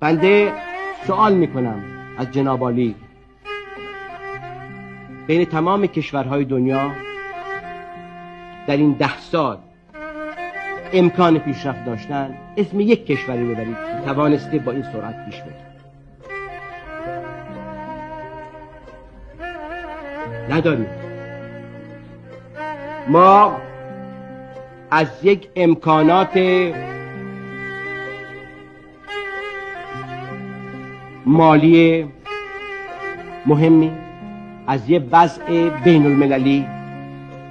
بنده سوال میکنم از جناب عالی، بین تمام کشورهای دنیا در این 10 سال امکان پیشرفت داشتن، اسم یک کشوری ببرید که توانسته با این سرعت پیش بره. نداریم. ما از یک امکانات مالی مهمی، از یک وضع بین المللی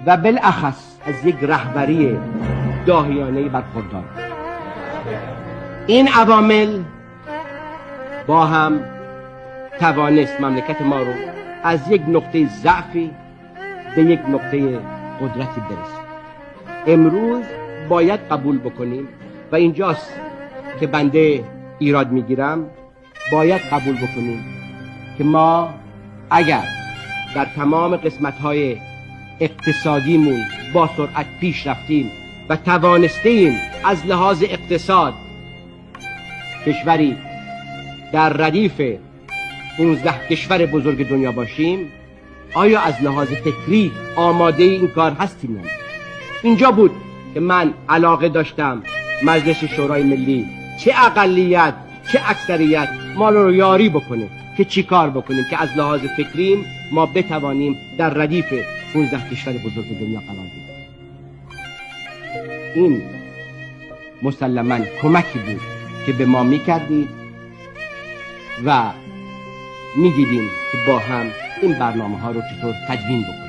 و بالاخص از یک رهبری داهیانه برخوردار. این عوامل با هم توانست مملکت ما رو از یک نقطه ضعفی به یک نقطه قدرتی برسه. امروز باید قبول بکنیم و اینجاست که بنده ایراد میگیرم، باید قبول بکنیم که ما اگر در تمام قسمت‌های اقتصادیمون با سرعت پیش رفتیم و توانستیم از لحاظ اقتصاد کشوری در ردیف 15 کشور بزرگ دنیا باشیم، آیا از لحاظ فکری آماده این کار هستیم؟ نه. اینجا بود که من علاقه داشتم مجلس شورای ملی چه اقلیت چه اکثریت ما رو یاری بکنه که چی کار بکنیم که از لحاظ فکریم ما بتوانیم در ردیف 15 کشور بزرگ دنیا قرار بگیریم. این مسلماً کمکی بود که به ما میکردید و میدیدیم که با هم این برنامه ها رو چطور تدوین بکنیم.